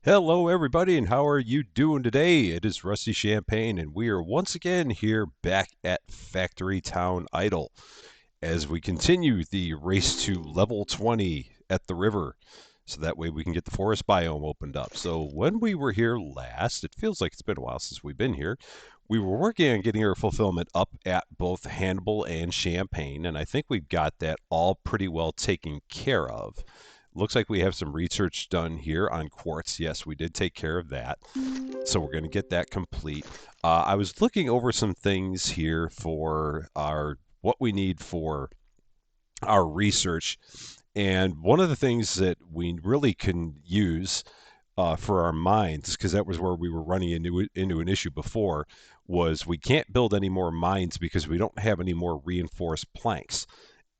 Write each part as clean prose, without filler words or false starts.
Hello, everybody, and how are you doing today? It is Rusty Champagne, and we are once again here back at Factory Town Idle as we continue the race to level 20 at the river. So that way we can get the forest biome opened up. So when we were here last, it feels like it's been a while since we've been here. We were working on getting our fulfillment up at both Hannibal and Champagne, and I think we've got that all pretty well taken care of. Looks like we have some research done here on quartz. Yes, we did take care of that. So we're going to get that complete. I was looking over some things here for our what we need for our research, and one of the things that we really can use for our mines, because that was where we were running into an issue before, was we can't build any more mines because we don't have any more reinforced planks,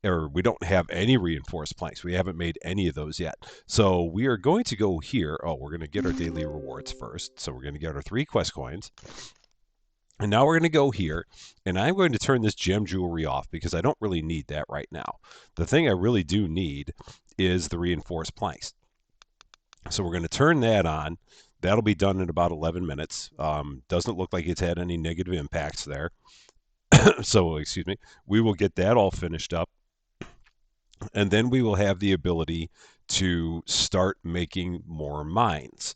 or we don't have any reinforced planks. We haven't made any of those yet. So we are going to go here. Oh, we're going to get our daily rewards first. So we're going to get our 3 quest coins. And now we're going to go here, and I'm going to turn this gem jewelry off because I don't really need that right now. The thing I really do need is the reinforced planks. So we're going to turn that on. That'll be done in about 11 minutes. Doesn't look like it's had any negative impacts there. So, excuse me. We will get that all finished up, and then we will have the ability to start making more mines,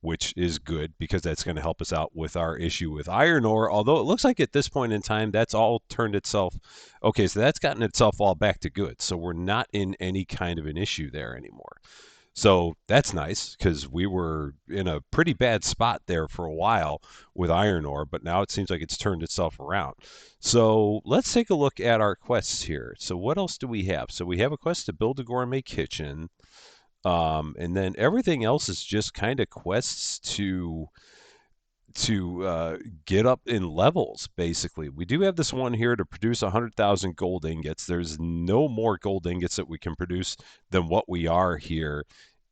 which is good because that's going to help us out with our issue with iron ore. Although it looks like at this point in time, that's all turned itself. Okay, so that's gotten itself all back to good. So we're not in any kind of an issue there anymore. So that's nice because we were in a pretty bad spot there for a while with iron ore, but now it seems like it's turned itself around. So let's take a look at our quests here. So what else do we have? So we have a quest to build a gourmet kitchen, and then everything else is just kind of quests to get up in levels. Basically, we do have this one here to produce 100,000 gold ingots. There's no more gold ingots that we can produce than what we are here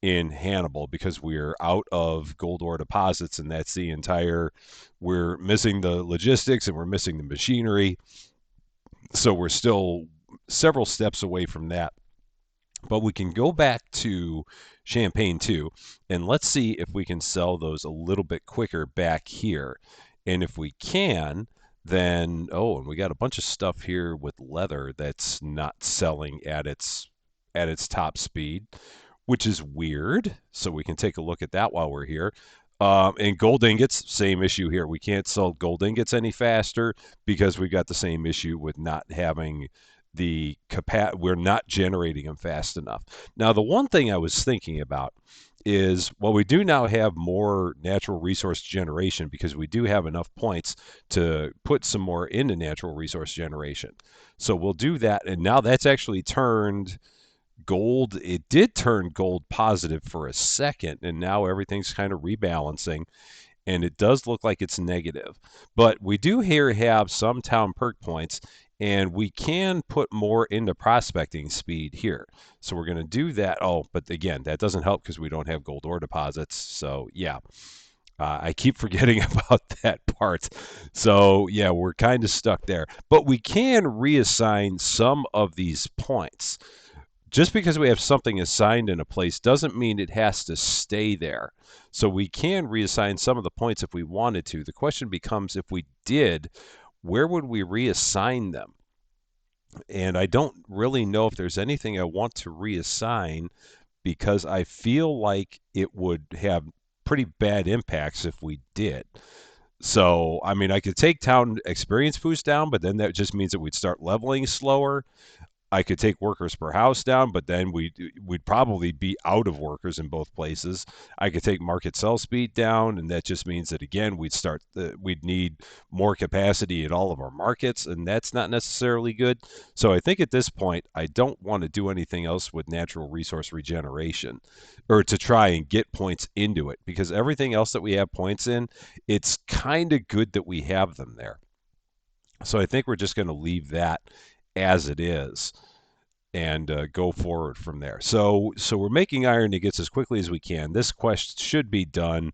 in Hannibal because we're out of gold ore deposits, and that's the entire. We're missing the logistics and we're missing the machinery, so we're still several steps away from that. But we can go back to Champagne 2, and let's see if we can sell those a little bit quicker back here. And if we can, then, oh, and we got a bunch of stuff here with leather that's not selling at its top speed, which is weird. So we can take a look at that while we're here. And gold ingots, same issue here. We can't sell gold ingots any faster because we've got the same issue with not having we're not generating them fast enough. Now, the one thing I was thinking about is, well, we do now have more natural resource generation because we do have enough points to put some more into natural resource generation. So we'll do that, and now that's actually turned gold. It did turn gold positive for a second, and now everything's kind of rebalancing, and it does look like it's negative. But we do here have some town perk points, and we can put more into prospecting speed here. So we're going to do that. Oh, but again, that doesn't help because we don't have gold ore deposits. So yeah, I keep forgetting about that part. So yeah, we're kind of stuck there. But we can reassign some of these points. Just because we have something assigned in a place doesn't mean it has to stay there. So we can reassign some of the points if we wanted to. The question becomes, if we did, where would we reassign them? And I don't really know if there's anything I want to reassign because I feel like it would have pretty bad impacts if we did. So, I mean, I could take town experience boost down, but then that just means that we'd start leveling slower. I could take workers per house down, but then we'd probably be out of workers in both places. I could take market sell speed down, and that just means that again we'd need more capacity in all of our markets, and that's not necessarily good. So I think at this point I don't want to do anything else with natural resource regeneration, or to try and get points into it, because everything else that we have points in, it's kind of good that we have them there. So I think we're just going to leave that as it is and go forward from there. So we're making iron ingots as quickly as we can. This quest should be done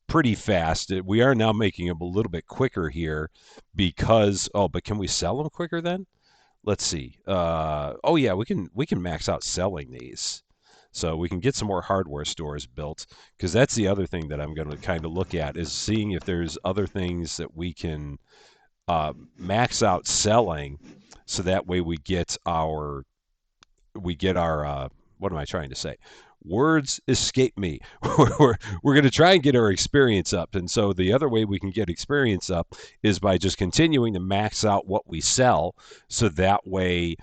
pretty fast. We are now making them a little bit quicker here because, oh, but can we sell them quicker then? Let's see. Oh yeah, we can max out selling these. So we can get some more hardware stores built, because that's the other thing that I'm going to kind of look at, is seeing if there's other things that we can max out selling, so that way we get our what am I trying to say? Words escape me. We're going to try and get our experience up. And so the other way we can get experience up is by just continuing to max out what we sell. So that way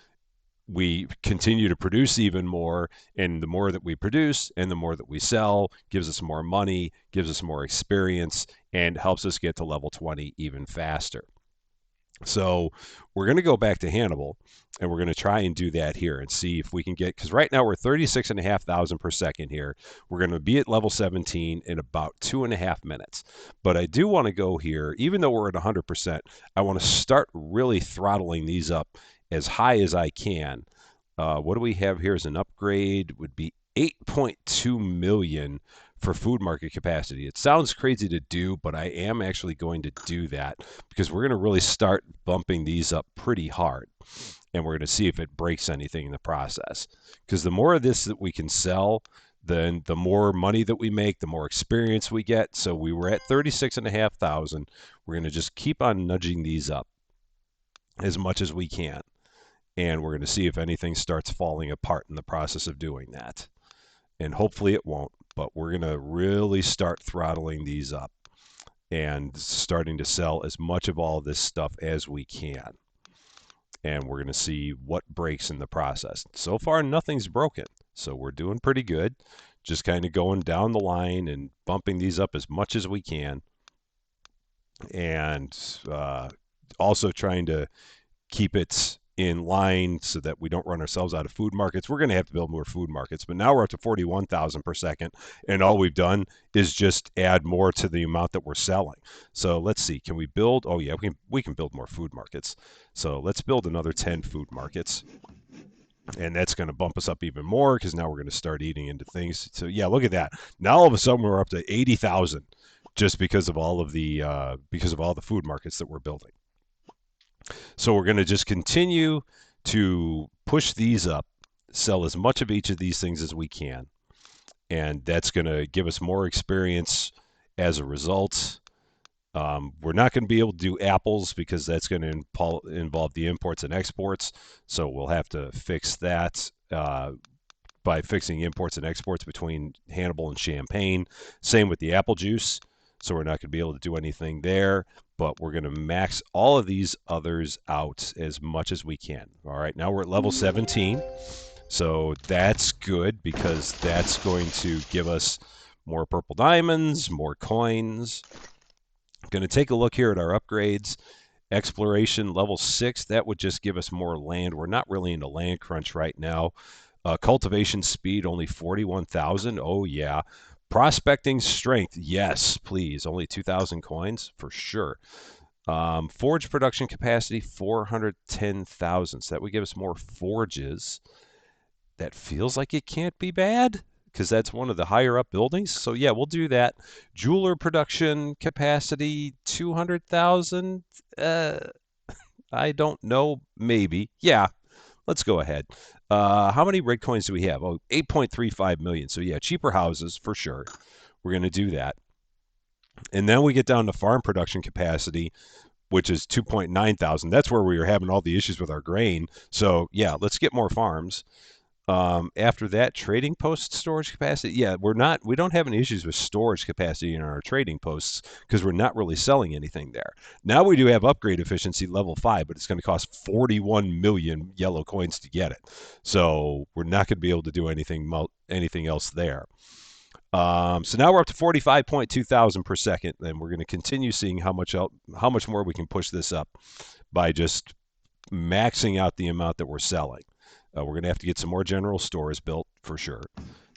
we continue to produce even more. And the more that we produce and the more that we sell gives us more money, gives us more experience, and helps us get to level 20 even faster. So we're going to go back to Hannibal, and we're going to try and do that here and see if we can get, because right now we're 36,500 per second here. We're going to be at level 17 in about 2.5 minutes. But I do want to go here, even though we're at 100%, I want to start really throttling these up as high as I can. What do we have here as an upgrade? Would be 8.2 million for food market capacity. It sounds crazy to do, but I am actually going to do that, because we're going to really start bumping these up pretty hard. And we're going to see if it breaks anything in the process. Because the more of this that we can sell, then the more money that we make, the more experience we get. So we were at 36,500. We're going to just keep on nudging these up as much as we can. And we're going to see if anything starts falling apart in the process of doing that. And hopefully it won't, but we're going to really start throttling these up and starting to sell as much of all this stuff as we can. And we're going to see what breaks in the process. So far, nothing's broken, so we're doing pretty good. Just kind of going down the line and bumping these up as much as we can. And also trying to keep it in line so that we don't run ourselves out of food markets. We're going to have to build more food markets, but now we're up to 41,000 per second, and all we've done is just add more to the amount that we're selling. So let's see, can we build? Oh yeah, we can build more food markets. So let's build another 10 food markets, and that's going to bump us up even more, because now we're going to start eating into things. So yeah, look at that. Now all of a sudden we're up to 80,000 just because of all the food markets that we're building. So we're going to just continue to push these up, sell as much of each of these things as we can, and that's going to give us more experience as a result. We're not going to be able to do apples, because that's going to involve the imports and exports, so we'll have to fix that by fixing imports and exports between Hannibal and Champagne. Same with the apple juice, so we're not going to be able to do anything there, but we're going to max all of these others out as much as we can. All right, now we're at level 17, so that's good, because that's going to give us more purple diamonds, more coins. I'm going to take a look here at our upgrades. Exploration level 6, that would just give us more land. We're not really into land crunch right now. Cultivation speed, only 41,000. Oh, yeah. Prospecting strength, yes, please. Only 2,000 coins, for sure. Forge production capacity, 410,000. So that would give us more forges. That feels like it can't be bad, because that's one of the higher up buildings. So yeah, we'll do that. Jeweler production capacity, 200,000. I don't know, maybe. Yeah, let's go ahead. How many red coins do we have? Oh, 8.35 million. So yeah, cheaper houses for sure. We're going to do that. And then we get down to farm production capacity, which is 2.9 thousand. That's where we were having all the issues with our grain. So yeah, let's get more farms. After that, trading post storage capacity. Yeah, we don't have any issues with storage capacity in our trading posts, because we're not really selling anything there. Now we do have upgrade efficiency level 5, but it's going to cost 41 million yellow coins to get it. So we're not going to be able to do anything else there. So now we're up to 45.2 thousand per second, and we're going to continue seeing how much more we can push this up by just maxing out the amount that we're selling. We're going to have to get some more general stores built for sure.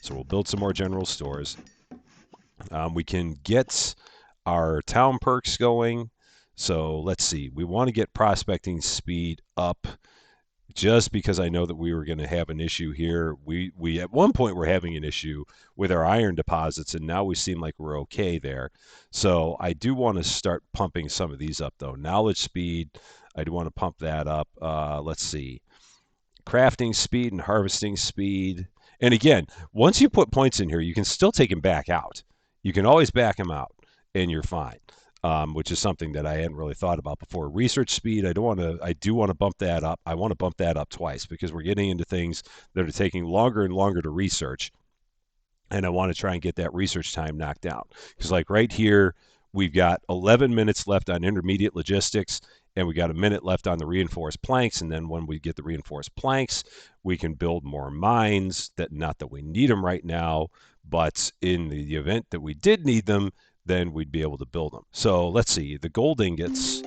So we'll build some more general stores. We can get our town perks going. So let's see. We want to get prospecting speed up, just because I know that we were going to have an issue here. We at one point were having an issue with our iron deposits, and now we seem like we're okay there. So I do want to start pumping some of these up, though. Knowledge speed, I do want to pump that up. Let's see. Crafting speed and harvesting speed. And again, once you put points in here, you can still take them back out. You can always back them out, and you're fine. Which is something that I hadn't really thought about before. Research speed, I don't want to. I do want to bump that up. I want to bump that up twice because we're getting into things that are taking longer and longer to research, and I want to try and get that research time knocked down. Because like right here, we've got 11 minutes left on intermediate logistics, and we got a minute left on the reinforced planks. And then when we get the reinforced planks, we can build more mines. That not that we need them right now, but in the event that we did need them, then we'd be able to build them. So let's see, the gold ingots.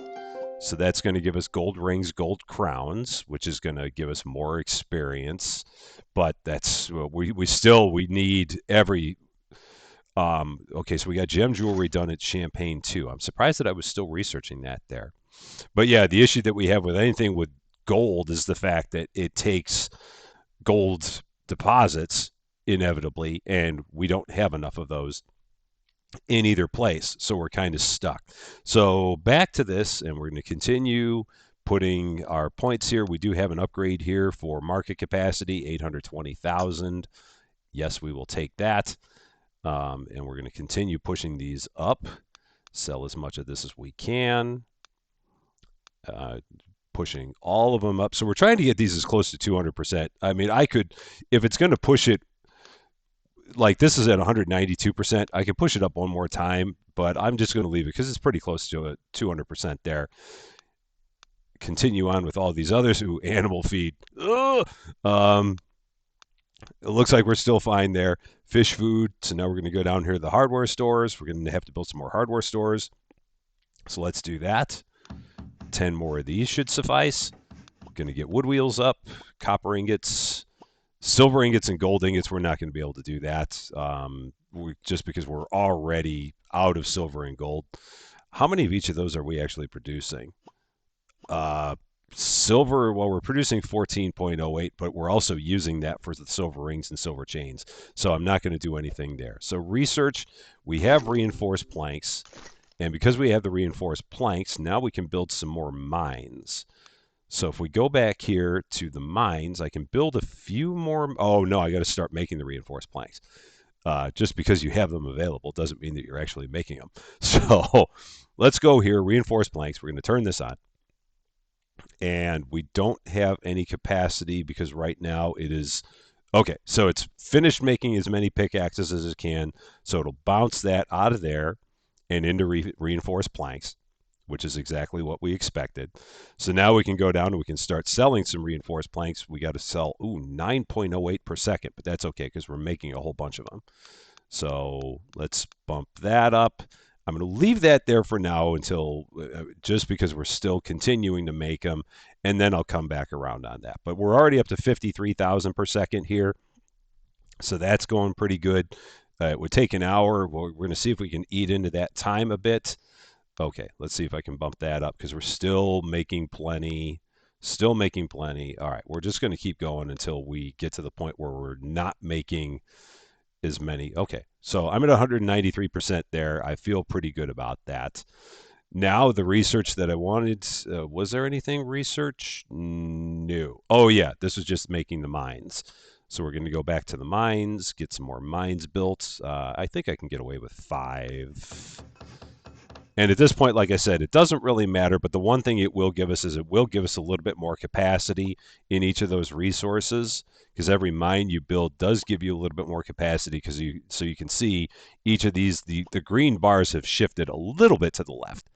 So that's going to give us gold rings, gold crowns, which is going to give us more experience. But that's we need every. Okay, so we got gem jewelry done at Champagne too. I'm surprised that I was still researching that there. But yeah, the issue that we have with anything with gold is the fact that it takes gold deposits inevitably, and we don't have enough of those in either place. So we're kind of stuck. So back to this, and we're going to continue putting our points here. We do have an upgrade here for market capacity, 820,000. Yes, we will take that. And we're going to continue pushing these up. Sell as much of this as we can. Pushing all of them up. So we're trying to get these as close to 200%. I mean, I could, if it's going to push it, like this is at 192%, I could push it up one more time, but I'm just going to leave it because it's pretty close to a 200% there. Continue on with all these others. Ooh, animal feed. Ugh! It looks like we're still fine there. Fish food. So now we're going to go down here to the hardware stores. We're going to have to build some more hardware stores. So let's do that. 10 more of these should suffice. We're going to get wood wheels up, copper ingots, silver ingots, and gold ingots. We're not going to be able to do that just because we're already out of silver and gold. How many of each of those are we actually producing? Silver, well, we're producing 14.08, but we're also using that for the silver rings and silver chains. So I'm not going to do anything there. So research, we have reinforced planks. And because we have the reinforced planks, now we can build some more mines. So if we go back here to the mines, I can build a few more. Oh, no, I got to start making the reinforced planks. Just because you have them available doesn't mean that you're actually making them. So let's go here, reinforced planks. We're going to turn this on. And we don't have any capacity because right now it is okay. So it's finished making as many pickaxes as it can. So it'll bounce that out of there and into reinforced planks, which is exactly what we expected. So now we can go down and we can start selling some reinforced planks. We got to sell 9.08 per second, but that's okay because we're making a whole bunch of them. So let's bump that up. I'm going to leave that there for now until just because we're still continuing to make them, and then I'll come back around on that. But we're already up to 53,000 per second here, so that's going pretty good. It would take an hour. We're going to see if we can eat into that time a bit. Okay, let's see if I can bump that up because we're still making plenty. Still making plenty. All right, we're just going to keep going until we get to the point where we're not making as many. Okay, so I'm at 193% there. I feel pretty good about that. Now the research that I wanted, was there anything research? No. Oh yeah, this was just making the mines. So we're going to go back to the mines, get some more mines built. I think I can get away with 5. And at this point, like I said, it doesn't really matter, but the one thing it will give us is it will give us a little bit more capacity in each of those resources, because every mine you build does give you a little bit more capacity, so you can see each of these, the green bars have shifted a little bit to the left.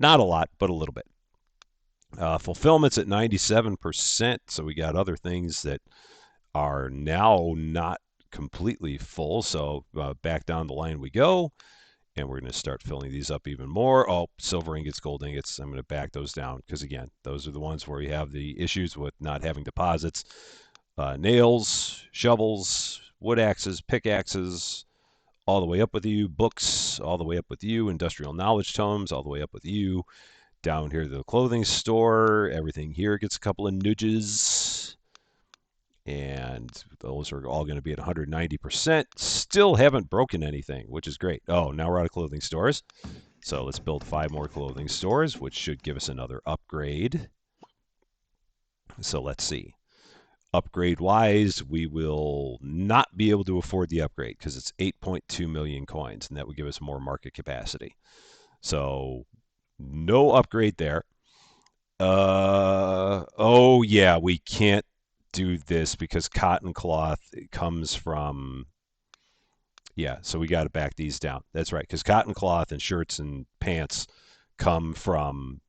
Not a lot, but a little bit. Fulfillment's at 97%, so we got other things that are now not completely full, so back down the line we go. And we're going to start filling these up even more. Oh, silver ingots, gold ingots. I'm going to back those down because, again, those are the ones where you have the issues with not having deposits. Nails, shovels, wood axes, pickaxes, all the way up with you. Books, all the way up with you. Industrial knowledge tomes, all the way up with you. Down here to the clothing store. Everything here gets a couple of nudges. And those are all going to be at 190%. Still haven't broken anything, which is great. Oh, now we're out of clothing stores. So let's build 5 more clothing stores, which should give us another upgrade. So let's see. Upgrade wise, we will not be able to afford the upgrade because it's 8.2 million coins, and that would give us more market capacity. So no upgrade there. Oh yeah, we can't do this because cotton cloth comes from, yeah, so we got to back these down. That's right, because cotton cloth and shirts and pants come from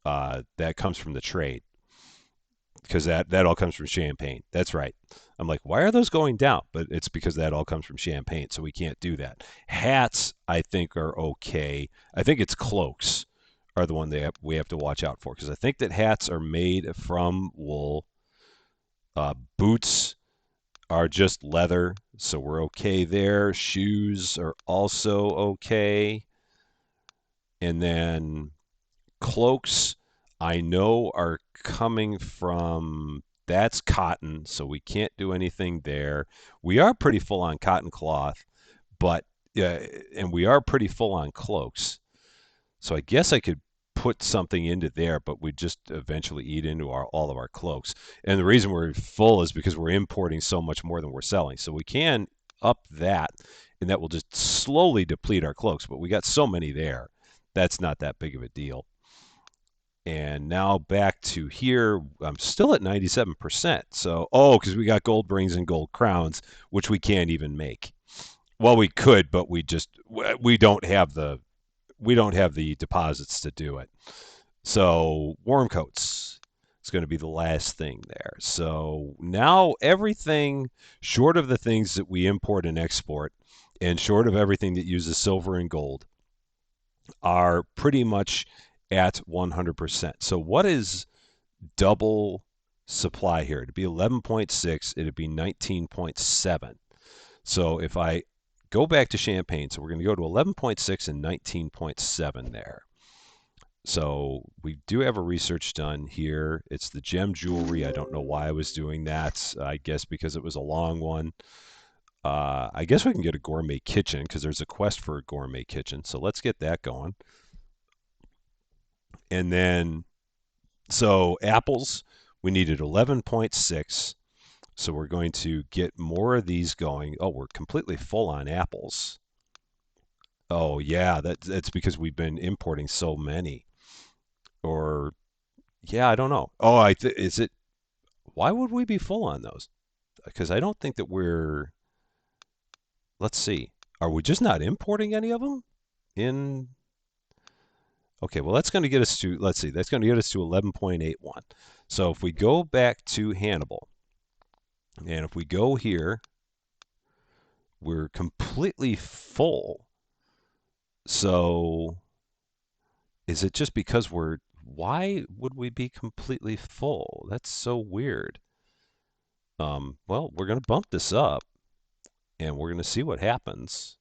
that comes from the trade because that all comes from Champagne. That's right. I'm like, why are those going down? But it's because that all comes from Champagne, so we can't do that. Hats, I think, are okay. I think it's cloaks are the one we have to watch out for because I think that hats are made from wool. Boots are just leather, so we're okay there. Shoes are also okay. And then cloaks, I know, are coming from that's cotton, so we can't do anything there. We are pretty full on cotton cloth, but and we are pretty full on cloaks. So I guess I could put something into there, but we'd just eventually eat into all of our cloaks. And the reason we're full is because we're importing so much more than we're selling. So we can up that, and that will just slowly deplete our cloaks. But we got so many there, that's not that big of a deal. And now back to here, I'm still at 97%. So, oh, because we got gold rings and gold crowns, which we can't even make. Well, we could, but we don't have the deposits to do it. So warm coats is going to be the last thing there. So now everything short of the things that we import and export, and short of everything that uses silver and gold, are pretty much at 100%. So what is double supply here? It'd be 11.6. It'd be 19.7. So if I go back to Champagne, so we're going to go to 11.6 and 19.7 there. So we do have a research done here. It's the gem jewelry. I don't know why I was doing that. I guess because it was a long one. I guess we can get a gourmet kitchen because there's a quest for a gourmet kitchen. So let's get that going. And then, so apples, we needed 11.6. So we're going to get more of these going. Oh, we're completely full on apples. Oh, yeah, that's because we've been importing so many. Or, yeah, I don't know. Oh, is it, why would we be full on those? Because I don't think that let's see. Are we just not importing any of them in? Okay, well, that's going to get us to, let's see, that's going to get us to 11.81. So if we go back to Hannibal, and if we go here, we're completely full. So is it just because why would we be completely full? That's so weird. Well, we're going to bump this up, and we're going to see what happens.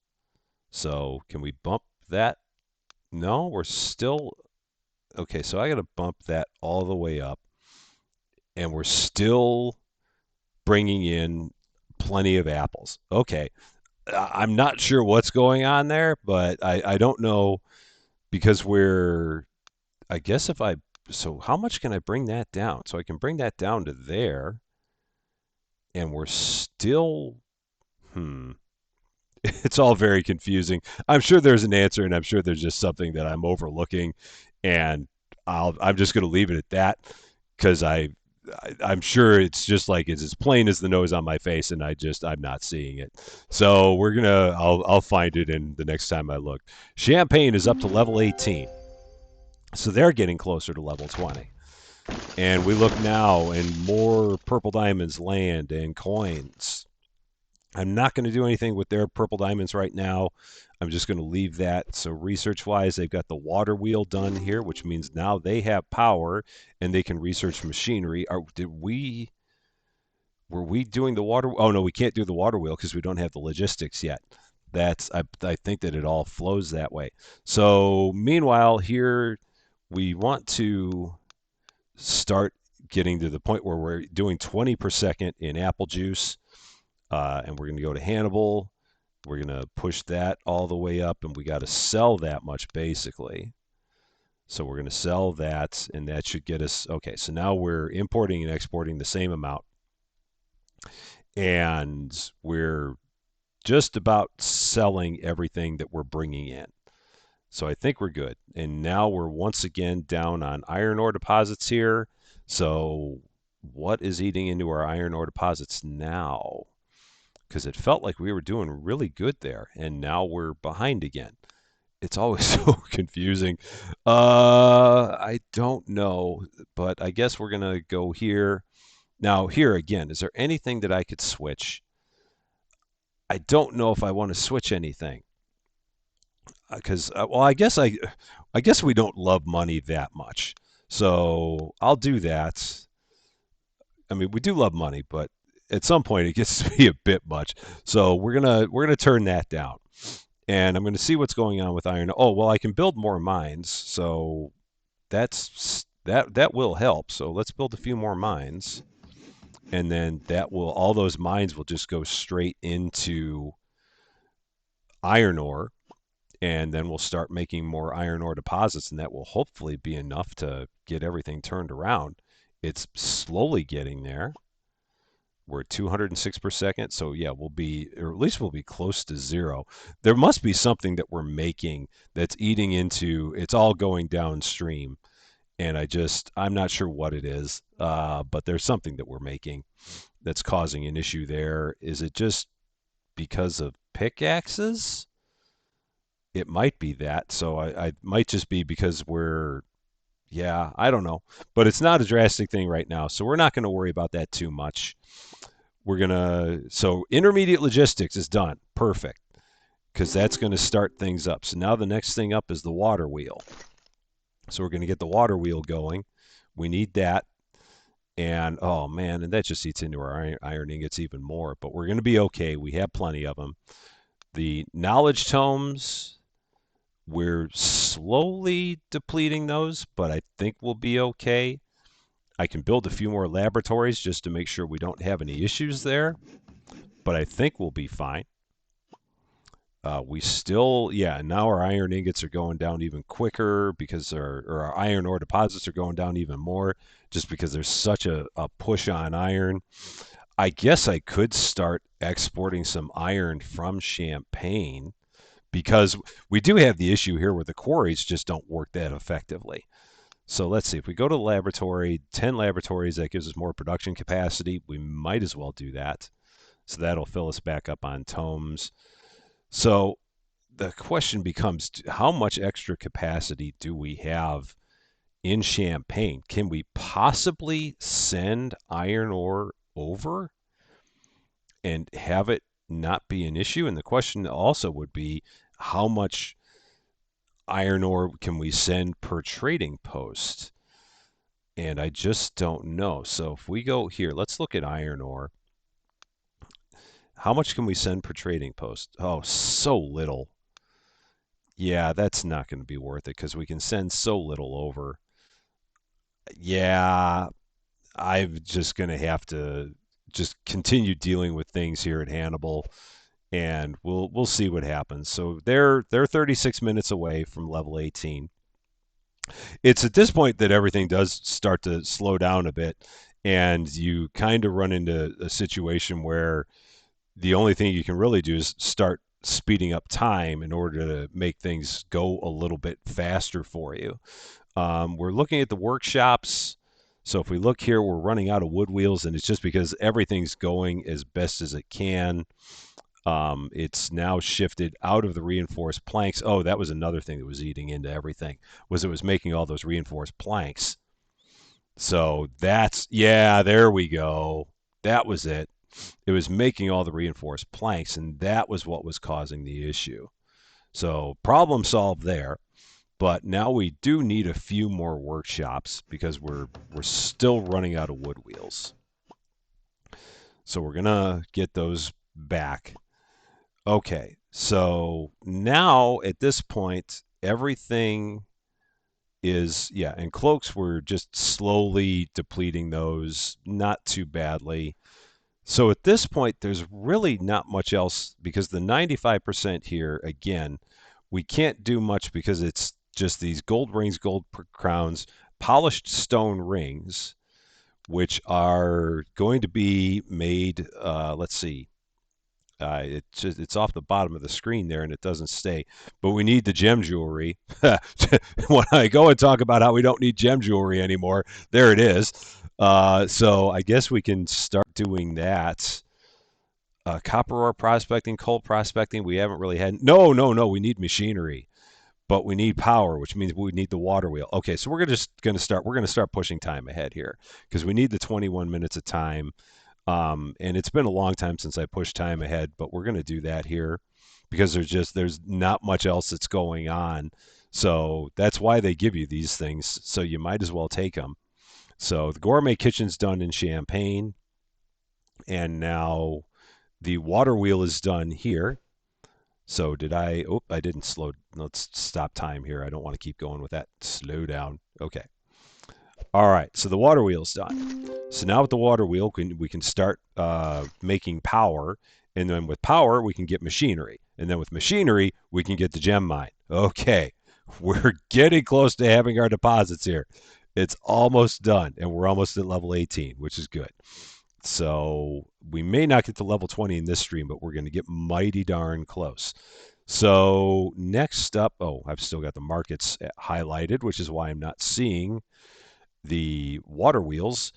So can we bump that? No, we're still, okay, so I got to bump that all the way up, and we're still bringing in plenty of apples. Okay, I'm not sure what's going on there, but I don't know because I guess so how much can I bring that down? So I can bring that down to there, and we're still, hmm, it's all very confusing. I'm sure there's an answer, and I'm sure there's just something that I'm overlooking, and I'm just going to leave it at that because I'm sure it's just like it's as plain as the nose on my face, and I'm not seeing it. So I'll find it in the next time I look. Champagne is up to level 18, so they're getting closer to level 20. And we look now, and more purple diamonds land and coins. I'm not going to do anything with their purple diamonds right now. I'm just going to leave that. So research-wise, they've got the water wheel done here, which means now they have power and they can research machinery. Were we doing the water? Oh no, we can't do the water wheel because we don't have the logistics yet. I think that it all flows that way. So meanwhile, here we want to start getting to the point where we're doing 20 per second in apple juice. And we're going to go to Hannibal. We're going to push that all the way up, and we got to sell that much basically. So we're going to sell that, and that should get us, okay, so now we're importing and exporting the same amount. and we're just about selling everything that we're bringing in. So I think we're good. And now we're once again down on iron ore deposits here. So what is eating into our iron ore deposits now? Because it felt like we were doing really good there, and now we're behind again. It's always so confusing. I don't know, but I guess we're gonna go here. Now, here again, is there anything that I could switch? I don't know if I want to switch anything because, well, I guess we don't love money that much. So I'll do that. I mean, we do love money, but at some point it gets to be a bit much. So we're gonna turn that down, and I'm gonna see what's going on with iron. Oh, well, I can build more mines, so that will help. So let's build a few more mines, and then that will all those mines will just go straight into iron ore, and then we'll start making more iron ore deposits, and that will hopefully be enough to get everything turned around. It's slowly getting there. We're at 206 per second, so yeah, we'll be, or at least we'll be close to zero. There must be something that we're making that's eating into. It's all going downstream, and I'm not sure what it is, but there's something that we're making that's causing an issue there. Is it just because of pickaxes? It might be that. So I might just be because yeah, I don't know. But it's not a drastic thing right now. So we're not going to worry about that too much. So intermediate logistics is done. Perfect. Because that's going to start things up. So now the next thing up is the water wheel. So we're going to get the water wheel going. We need that. And oh man, and that just eats into our iron ingots even more. But we're going to be okay. We have plenty of them. The knowledge tomes, we're slowly depleting those, but I think we'll be okay. I can build a few more laboratories just to make sure we don't have any issues there, but I think we'll be fine. We still, yeah, now our iron ingots are going down even quicker because our iron ore deposits are going down even more just because there's such a push on iron. I guess I could start exporting some iron from Champagne because we do have the issue here where the quarries just don't work that effectively. So let's see. If we go to the laboratory, 10 laboratories, that gives us more production capacity. We might as well do that. So that'll fill us back up on tomes. So the question becomes how much extra capacity do we have in Champagne? Can we possibly send iron ore over and have it not be an issue? And the question also would be how much iron ore can we send per trading post? And I just don't know. So if we go here, let's look at iron ore. How much can we send per trading post? Oh, so little. Yeah, that's not going to be worth it because we can send so little over. Yeah, I'm just going to have to just continue dealing with things here at Hannibal, and we'll see what happens. So they're 36 minutes away from level 18. It's at this point that everything does start to slow down a bit, and you kind of run into a situation where the only thing you can really do is start speeding up time in order to make things go a little bit faster for you. We're looking at the workshops. So if we look here, we're running out of wood wheels, and it's just because everything's going as best as it can. It's now shifted out of the reinforced planks. Oh, that was another thing that was eating into everything, was it was making all those reinforced planks. So yeah, there we go. That was it. It was making all the reinforced planks, and that was what was causing the issue. So problem solved there. But now we do need a few more workshops because we're still running out of wood wheels. So we're gonna get those back. Okay, so now at this point, everything is, yeah, and cloaks, we're just slowly depleting those, not too badly. So at this point, there's really not much else because the 95% here, again, we can't do much because it's just these gold rings, gold crowns, polished stone rings. which are going to be made. Let's see. It's off the bottom of the screen there, and it doesn't stay. But we need the gem jewelry. When I go and talk about how we don't need gem jewelry anymore, there it is. So I guess we can start doing that. Copper ore prospecting, coal prospecting. We haven't really had. No, no, no. We need machinery, but we need power, which means we need the water wheel. Okay, so we're just going to start. We're going to start pushing time ahead here because we need the 21 minutes of time. And it's been a long time since I pushed time ahead, but we're going to do that here because there's not much else that's going on. So that's why they give you these things. So you might as well take them. So the gourmet kitchen's done in Champagne, and now the water wheel is done here. So did I? Oh, I didn't slow. Let's stop time here. I don't want to keep going with that. Slow down. Okay. All right. So the water wheel's done. So now with the water wheel, we can start making power, and then with power we can get machinery, and then with machinery we can get the gem mine. Okay, we're getting close to having our deposits here. It's almost done, and we're almost at level 18, which is good. So we may not get to level 20 in this stream, but we're going to get mighty darn close. So next up, oh, I've still got the markets highlighted, which is why I'm not seeing the water wheels.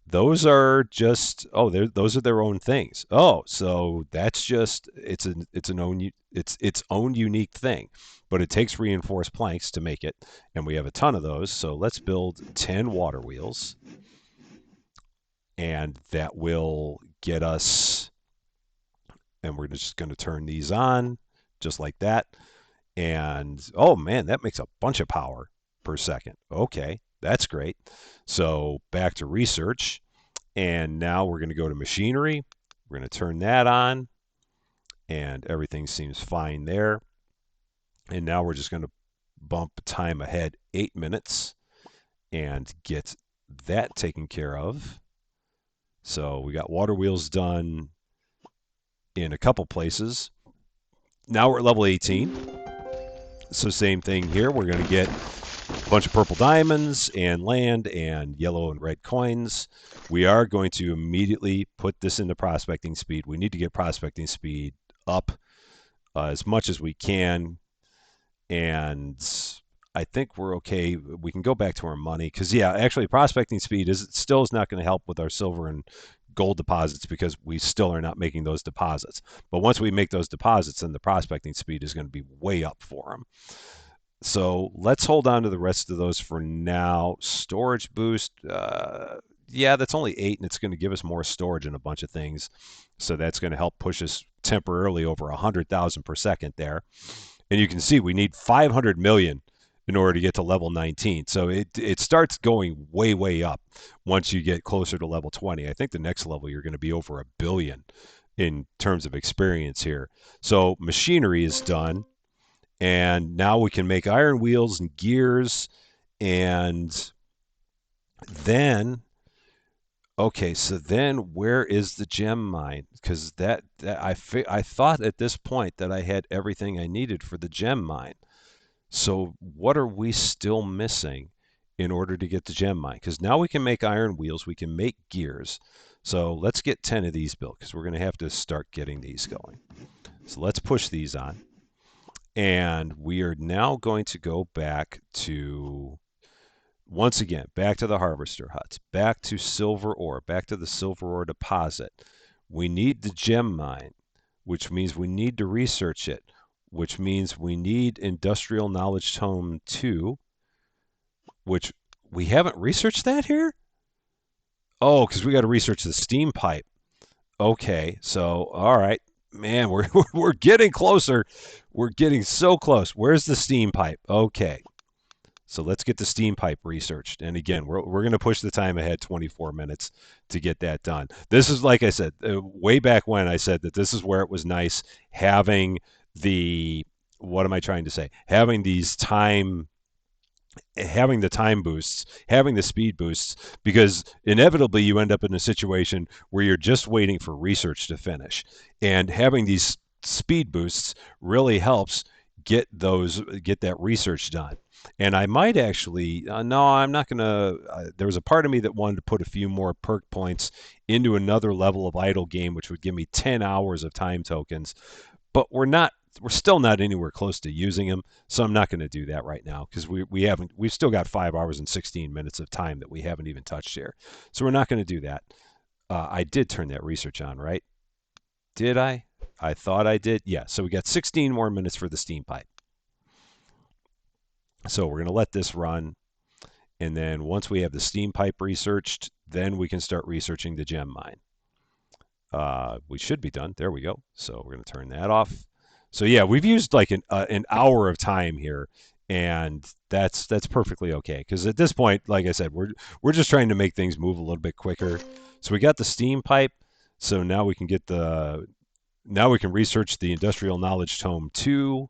Those are just those are their own things. Oh, so that's just it's its own unique thing, but it takes reinforced planks to make it, and we have a ton of those. So let's build 10 water wheels, and that will get us. And we're just going to turn these on, just like that. And oh man, that makes a bunch of power per second. Okay, that's great. So back to research. And now we're going to go to machinery. We're going to turn that on. And everything seems fine there. And now we're just going to bump time ahead 8 minutes and get that taken care of. So we got water wheels done in a couple places. Now we're at level 18. So same thing here. We're going to get a bunch of purple diamonds and land and yellow and red coins. We are going to immediately put this into prospecting speed. We need to get prospecting speed up as much as we can. And I think we're okay. We can go back to our money because, yeah, actually prospecting speed still is not going to help with our silver and gold deposits because we still are not making those deposits. But once we make those deposits, then the prospecting speed is going to be way up for them. So let's hold on to the rest of those for now. Storage boost, yeah, that's only 8, and it's going to give us more storage and a bunch of things. So that's going to help push us temporarily over 100,000 per second there. And you can see we need 500 million in order to get to level 19. So it starts going way, way up once you get closer to level 20. I think the next level you're going to be over 1 billion in terms of experience here. So machinery is done. And now we can make iron wheels and gears. And then, okay, so then where is the gem mine? Because I thought at this point that I had everything I needed for the gem mine. So what are we still missing in order to get the gem mine? Because now we can make iron wheels, we can make gears. So let's get 10 of these built because we're going to have to start getting these going. So let's push these on. And we are now going to go back to, once again, back to the harvester huts, back to silver ore, back to the silver ore deposit. We need the gem mine, which means we need to research it, which means we need industrial knowledge tome 2, which we haven't researched that here? Oh, because we got to research the steam pipe. Okay, so, all right. Man, we're getting closer. We're getting so close. Where's the steam pipe? Okay. So let's get the steam pipe researched. And again, we're going to push the time ahead 24 minutes to get that done. This is, like I said, way back when I said that this is where it was nice having what am I trying to say? Having the time boosts, having the speed boosts, because inevitably you end up in a situation where you're just waiting for research to finish. And having these speed boosts really helps get that research done. And I might actually no, I'm not going to. There was a part of me that wanted to put a few more perk points into another level of idle game, which would give me 10 hours of time tokens. But we're still not anywhere close to using them, so I'm not going to do that right now because we've still got 5 hours and 16 minutes of time that we haven't even touched here. So we're not going to do that. I did turn that research on, right? Did I? I thought I did. Yeah. So we got 16 more minutes for the steam pipe. So we're going to let this run. And then once we have the steam pipe researched, then we can start researching the gem mine. We should be done. There we go. So we're going to turn that off. So yeah, we've used like an hour of time here, and that's perfectly okay. Because at this point, like I said, we're just trying to make things move a little bit quicker. So we got the steam pipe. So now we can now we can research the industrial knowledge tome 2,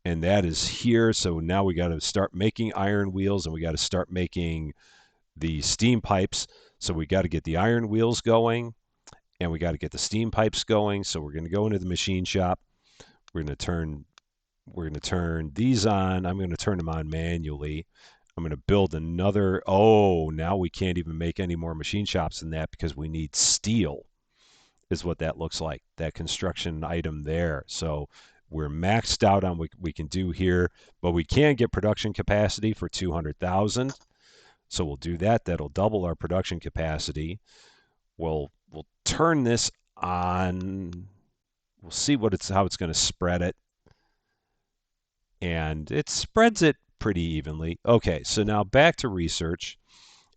and that is here. So now we got to start making iron wheels, and we got to start making the steam pipes. So we got to get the iron wheels going, and we got to get the steam pipes going. So we're going to go into the machine shop. We're going to turn these on. I'm going to turn them on manually. I'm going to build another. Oh, now we can't even make any more machine shops than that because we need steel, is what that looks like, that construction item there. So we're maxed out on what we can do here, but we can get production capacity for 200,000. So we'll do that. That'll double our production capacity. We'll turn this on. We'll see how it's going to spread it. And it spreads it pretty evenly. Okay, so now back to research.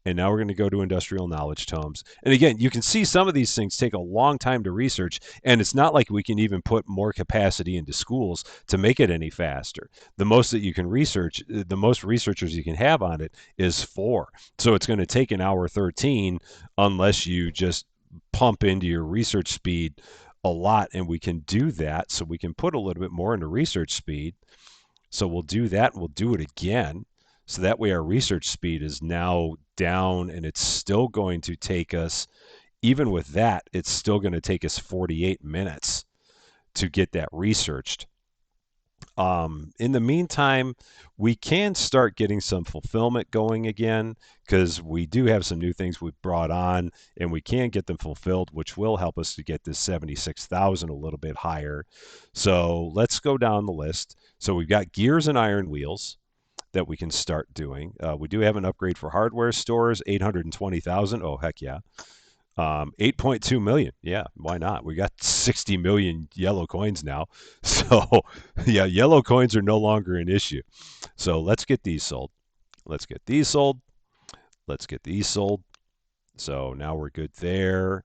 And now we're going to go to industrial knowledge tomes. And again, you can see some of these things take a long time to research, and it's not like we can even put more capacity into schools to make it any faster. The most that you can research, the most researchers you can have on it is 4. So it's going to take an hour 13 unless you just pump into your research speed a lot, and we can do that. So we can put a little bit more into research speed. So we'll do that, and we'll do it again. So that way our research speed is now down, and it's still going to take us, even with that, it's still going to take us 48 minutes to get that researched. In the meantime, we can start getting some fulfillment going again because we do have some new things we've brought on, and we can get them fulfilled, which will help us to get this 76,000 a little bit higher. So let's go down the list. So we've got gears and iron wheels that we can start doing. We do have an upgrade for hardware stores, 820,000. Oh, heck yeah. 8.2 million. Yeah, why not? We got 60 million yellow coins now. So, yeah, yellow coins are no longer an issue. So let's get these sold. Let's get these sold. Let's get these sold. So now we're good there.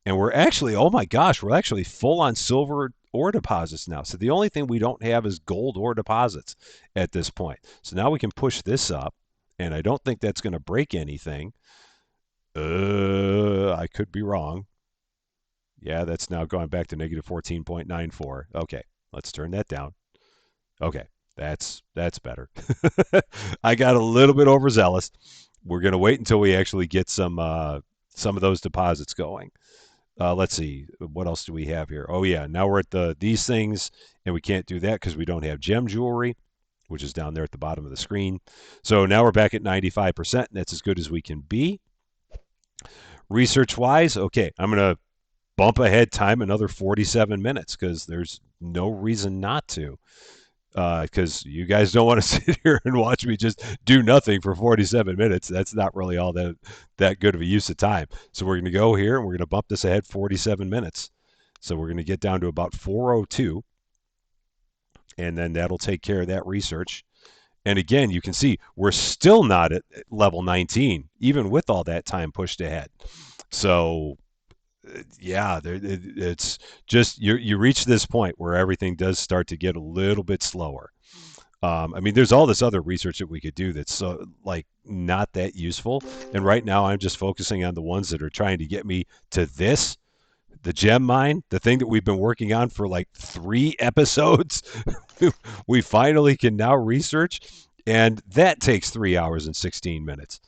And we're actually, oh my gosh, we're actually full on silver ore deposits now. So the only thing we don't have is gold ore deposits at this point. So now we can push this up, and I don't think that's going to break anything. I could be wrong. Yeah, that's now gone back to negative 14.94. Okay, let's turn that down. Okay, that's better. I got a little bit overzealous. We're going to wait until we actually get some of those deposits going. Let's see, what else do we have here? Oh yeah, now we're at these things, and we can't do that because we don't have gem jewelry, which is down there at the bottom of the screen. So now we're back at 95%, and that's as good as we can be. Research-wise, okay, I'm going to bump ahead time another 47 minutes because there's no reason not to. Because you guys don't want to sit here and watch me just do nothing for 47 minutes. That's not really all that good of a use of time. So we're going to go here, and we're going to bump this ahead 47 minutes. So we're going to get down to about 4:02, and then that'll take care of that research. And again, you can see we're still not at level 19, even with all that time pushed ahead. So yeah, it's just you reach this point where everything does start to get a little bit slower. I mean, there's all this other research that we could do that's like not that useful. And right now, I'm just focusing on the ones that are trying to get me to this, the gem mine, the thing that we've been working on for like 3 episodes. We finally can now research, and that takes 3 hours and 16 minutes.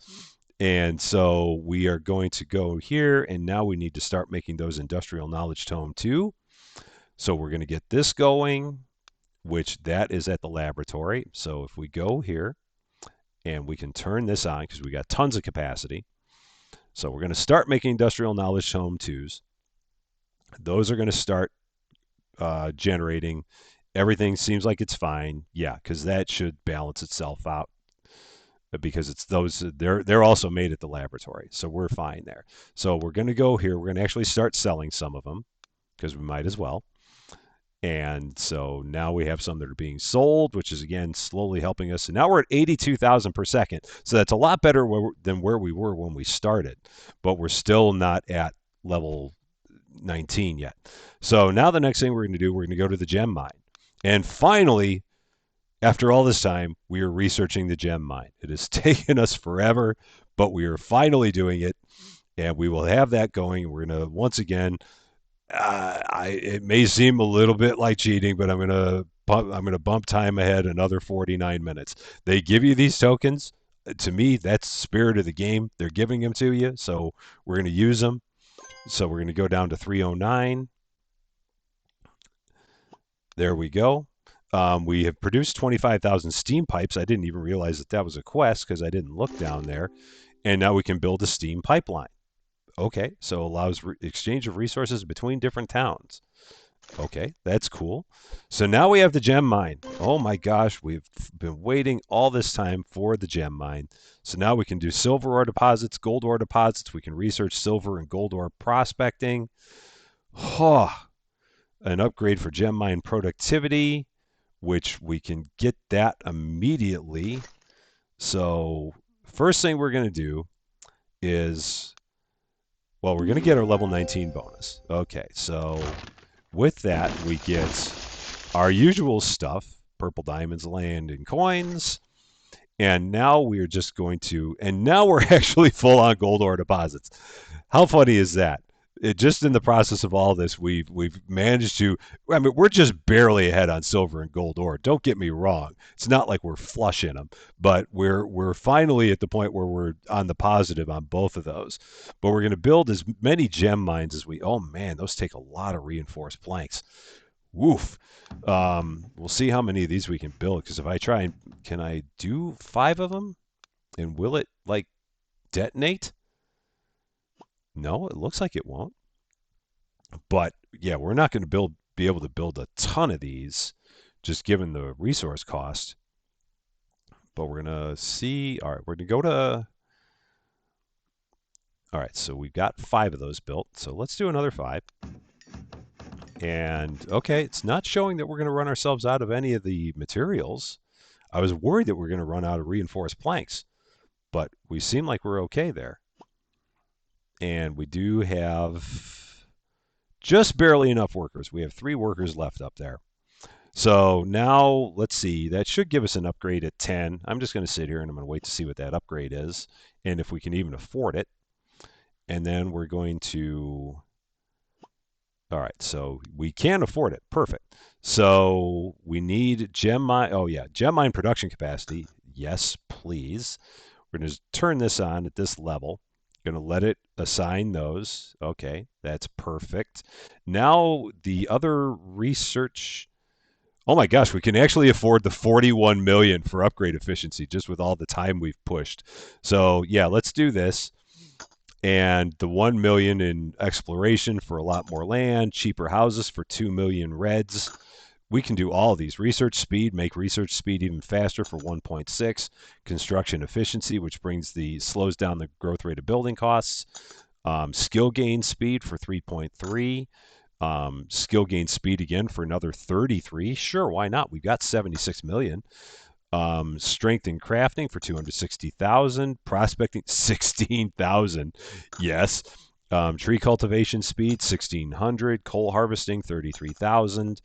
And so we are going to go here, and now we need to start making those industrial knowledge tome 2. So we're going to get this going. which that is at the laboratory. So if we go here and we can turn this on because we got tons of capacity. So we're going to start making industrial knowledge home twos. Those are going to start generating. Everything seems like it's fine. Yeah, because that should balance itself out because it's those they're also made at the laboratory, so we're fine there. So we're going to go here. We're going to actually start selling some of them because we might as well. And so now we have some that are being sold, which is again slowly helping us. And now we're at 82,000 per second. So that's a lot better than where we were when we started, but we're still not at level 19 yet. So now the next thing we're going to do, we're going to go to the gem mine. And finally, after all this time, we are researching the gem mine. It has taken us forever, but we are finally doing it. And we will have that going. We're going to, once again, it may seem a little bit like cheating, but I'm gonna bump time ahead another 49 minutes. They give you these tokens. To me, that's the spirit of the game. They're giving them to you, so we're gonna use them. So we're gonna go down to 309. There we go. We have produced 25,000 steam pipes. I didn't even realize that that was a quest because I didn't look down there. And now we can build a steam pipeline. Okay, so allows exchange of resources between different towns. Okay, that's cool. So now we have the gem mine. Oh my gosh, we've been waiting all this time for the gem mine. So now we can do silver ore deposits, gold ore deposits. We can research silver and gold ore prospecting. Oh, an upgrade for gem mine productivity, which we can get that immediately. So first thing we're going to do is, well, we're going to get our level 19 bonus. Okay, so with that, we get our usual stuff, purple diamonds, land, and coins. And now we're just going to, and now we're actually full on gold ore deposits. How funny is that? Just in the process of all this, we've managed to. I mean, we're just barely ahead on silver and gold ore. Don't get me wrong; it's not like we're flush in them, but we're finally at the point where we're on the positive on both of those. But we're going to build as many gem mines as we. Oh man, those take a lot of reinforced planks. Woof. We'll see how many of these we can build. Because if I try and can I do 5 of them, and will it like detonate? No, it looks like it won't. But yeah, we're not going to be able to build a ton of these, just given the resource cost. But we're gonna see. All right, we're gonna go to. All right, so we've got 5 of those built. So let's do another 5. And okay, it's not showing that we're going to run ourselves out of any of the materials. I was worried that we're going to run out of reinforced planks, but we seem like we're okay there. And we do have just barely enough workers. We have 3 workers left up there. So now let's see. That should give us an upgrade at 10. I'm just going to sit here and I'm going to wait to see what that upgrade is and if we can even afford it. And then we're going to. All right, so we can afford it. Perfect. So we need gem mine. Oh yeah, gem mine production capacity. Yes, please. We're going to turn this on at this level. Going to let it assign those. Okay, that's perfect. Now the other research. Oh my gosh, we can actually afford the 41 million for upgrade efficiency just with all the time we've pushed. So yeah, let's do this. And the 1 million in exploration for a lot more land, cheaper houses for 2 million reds. We can do all of these. Research speed, make research speed even faster for 1.6. Construction efficiency, which slows down the growth rate of building costs. Skill gain speed for 3.3. Skill gain speed again for another 33. Sure, why not? We've got 76 million. Strength in crafting for 260,000. Prospecting 16,000. Yes. Tree cultivation speed 1,600. Coal harvesting 33,000.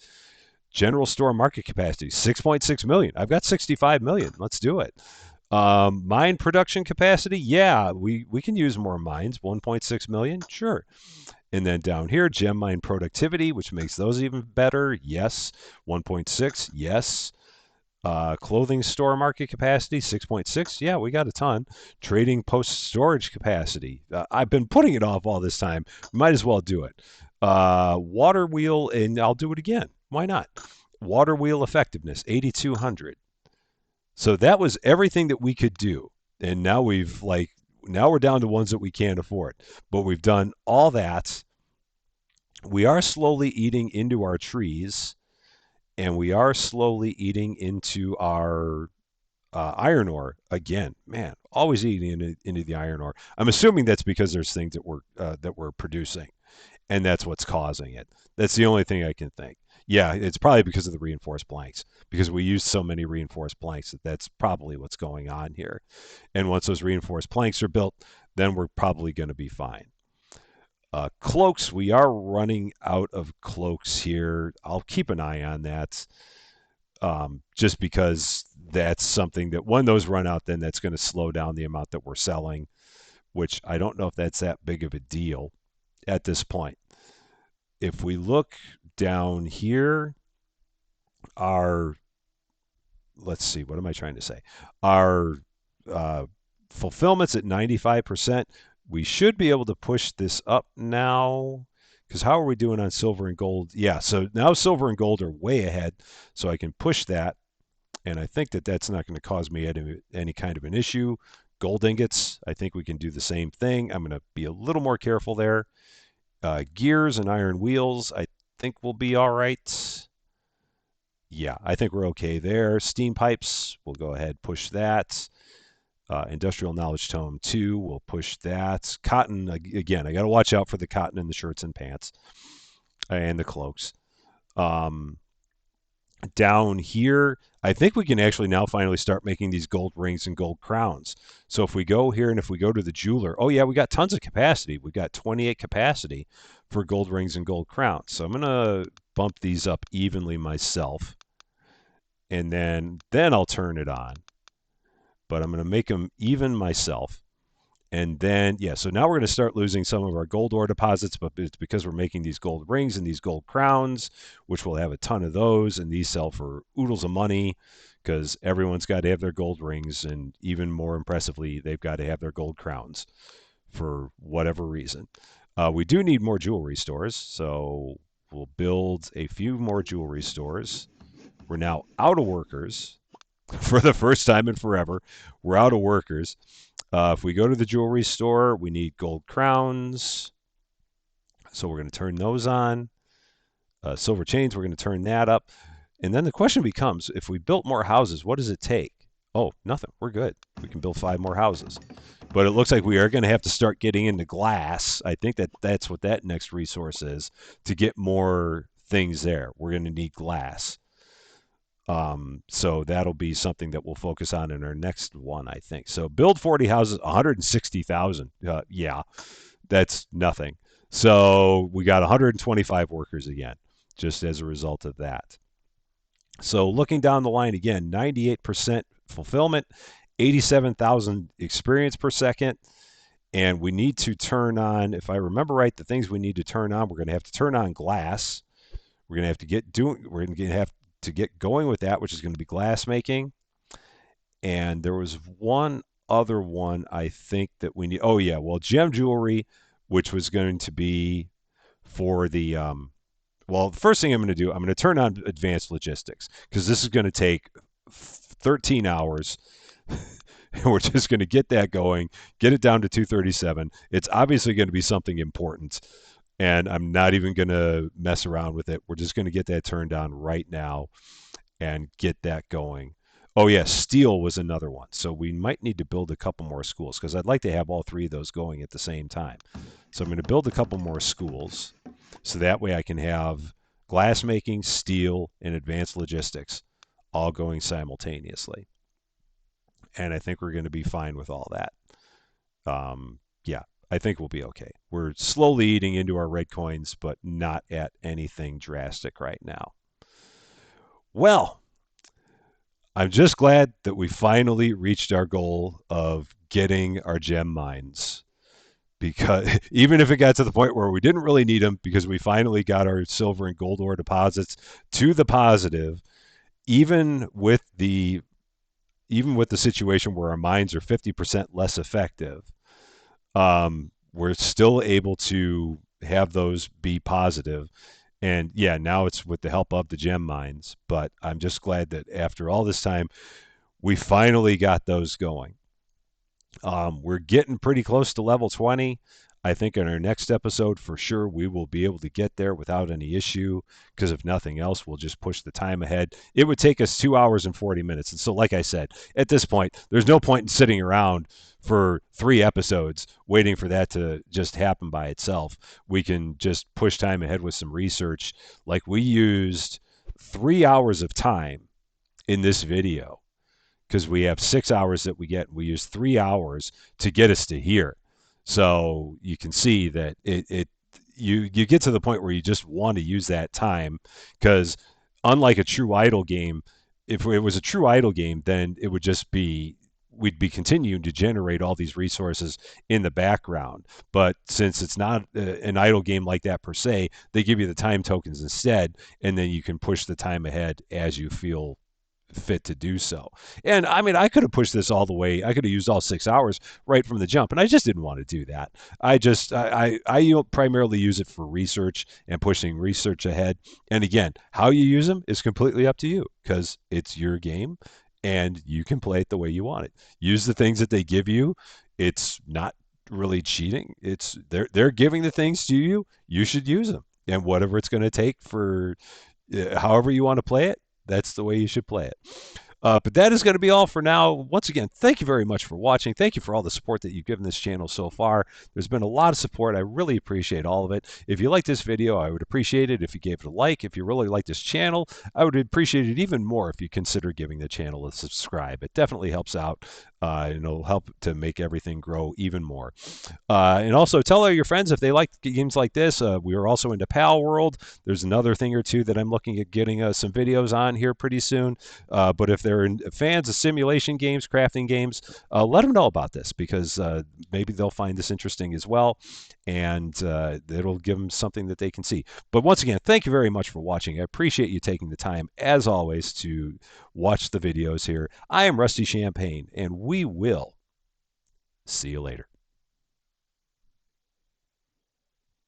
General store market capacity 6.6 million. I've got 65 million. Let's do it. Mine production capacity, yeah, we can use more mines. 1.6 million, sure. And then down here, gem mine productivity, which makes those even better. Yes. 1.6, yes. Clothing store market capacity 6.6. Yeah, we got a ton. Trading post storage capacity. I've been putting it off all this time. Might as well do it. Water wheel, and I'll do it again. Why not? Water wheel effectiveness, 8,200. So that was everything that we could do. And now now we're down to ones that we can't afford. But we've done all that. We are slowly eating into our trees, and we are slowly eating into our iron ore again. Man, always eating into the iron ore. I'm assuming that's because there's things that we're producing, and that's what's causing it. That's the only thing I can think. Yeah, it's probably because of the reinforced planks, because we use so many reinforced planks that that's probably what's going on here. And once those reinforced planks are built, then we're probably going to be fine. Cloaks, we are running out of cloaks here. I'll keep an eye on that, just because that's something that when those run out, then that's going to slow down the amount that we're selling, which I don't know if that's that big of a deal at this point. If we look down here, our let's see, what am I trying to say? Our uh, fulfillment's at 95%. We should be able to push this up now. Because how are we doing on silver and gold? Yeah, so now silver and gold are way ahead, so I can push that, and I think that that's not going to cause me any kind of an issue. Gold ingots, I think we can do the same thing. I'm going to be a little more careful there. Gears and iron wheels, I think we'll be all right. Yeah, I think we're okay there. Steam pipes, we'll go ahead push that. Industrial knowledge tome 2, we'll push that. Cotton, again, I got to watch out for the cotton in the shirts and pants and the cloaks. Um, Down here, I think we can actually now finally start making these gold rings and gold crowns. So if we go here and if we go to the jeweler, oh yeah, we got tons of capacity. We got 28 capacity for gold rings and gold crowns. So I'm going to bump these up evenly myself, and then I'll turn it on. But I'm going to make them even myself. And then, yeah, so now we're going to start losing some of our gold ore deposits, but it's because we're making these gold rings and these gold crowns, which we'll have a ton of those, and these sell for oodles of money because everyone's got to have their gold rings, and even more impressively, they've got to have their gold crowns for whatever reason. We do need more jewelry stores, so we'll build a few more jewelry stores. We're now out of workers for the first time in forever. We're out of workers. If we go to the jewelry store, we need gold crowns. So we're going to turn those on. Silver chains, we're going to turn that up. And then the question becomes, if we built more houses, what does it take? Oh, nothing. We're good. We can build 5 more houses. But it looks like we are going to have to start getting into glass. I think that's what that next resource is, to get more things there. We're going to need glass. So that'll be something that we'll focus on in our next one, I think. So build 40 houses, 160,000. Yeah, that's nothing. So we got 125 workers again, just as a result of that. So looking down the line again, 98% fulfillment, 87,000 experience per second. And we need to turn on, if I remember right, the things we need to turn on, we're going to have to turn on glass. We're going to have to we're going to have to get going with that, which is going to be glass making. And there was one other one I think that we need. Oh yeah, well, gem jewelry, which was going to be for the well, the first thing I'm going to do, I'm going to turn on advanced logistics, because this is going to take 13 hours. We're just going to get that going, get it down to 237. It's obviously going to be something important, and I'm not even going to mess around with it. We're just going to get that turned on right now and get that going. Oh yeah, steel was another one. So we might need to build a couple more schools, because I'd like to have all 3 of those going at the same time. So I'm going to build a couple more schools, so that way I can have glassmaking, steel, and advanced logistics all going simultaneously. And I think we're going to be fine with all that. Yeah, I think we'll be okay. We're slowly eating into our red coins, but not at anything drastic right now. Well, I'm just glad that we finally reached our goal of getting our gem mines. Because even if it got to the point where we didn't really need them, because we finally got our silver and gold ore deposits to the positive, even with the situation where our mines are 50% less effective, we're still able to have those be positive. And yeah, now it's with the help of the gem mines. But I'm just glad that after all this time, we finally got those going. We're getting pretty close to level 20. I think in our next episode, for sure, we will be able to get there without any issue because if nothing else, we'll just push the time ahead. It would take us 2 hours and 40 minutes. And so, like I said, at this point, there's no point in sitting around for 3 episodes waiting for that to just happen by itself. We can just push time ahead with some research. Like we used 3 hours of time in this video because we have 6 hours that we get. We use 3 hours to get us to here. So you can see that you get to the point where you just want to use that time because unlike a true idle game, if it was a true idle game, then it would just be we'd be continuing to generate all these resources in the background. But since it's not an idle game like that per se, they give you the time tokens instead, and then you can push the time ahead as you feel fit to do so. And I mean, I could have pushed this all the way. I could have used all 6 hours right from the jump, and I just didn't want to do that. I primarily use it for research and pushing research ahead. And again, how you use them is completely up to you because it's your game, and you can play it the way you want it. Use the things that they give you. It's not really cheating. It's they're giving the things to you. You should use them, and whatever it's going to take for however you want to play it, that's the way you should play it. But that is going to be all for now. Once again, thank you very much for watching. Thank you for all the support that you've given this channel so far. There's been a lot of support. I really appreciate all of it. If you like this video, I would appreciate it if you gave it a like. If you really like this channel, I would appreciate it even more if you consider giving the channel a subscribe. It definitely helps out, and it'll help to make everything grow even more. And also tell all your friends if they like games like this. We are also into Pal World. There's another thing or two that I'm looking at getting some videos on here pretty soon. But if they're fans of simulation games, crafting games, let them know about this because maybe they'll find this interesting as well, and it'll give them something that they can see. But once again, thank you very much for watching. I appreciate you taking the time, as always, to watch the videos here. I am Rusty Champagne, and we will see you later.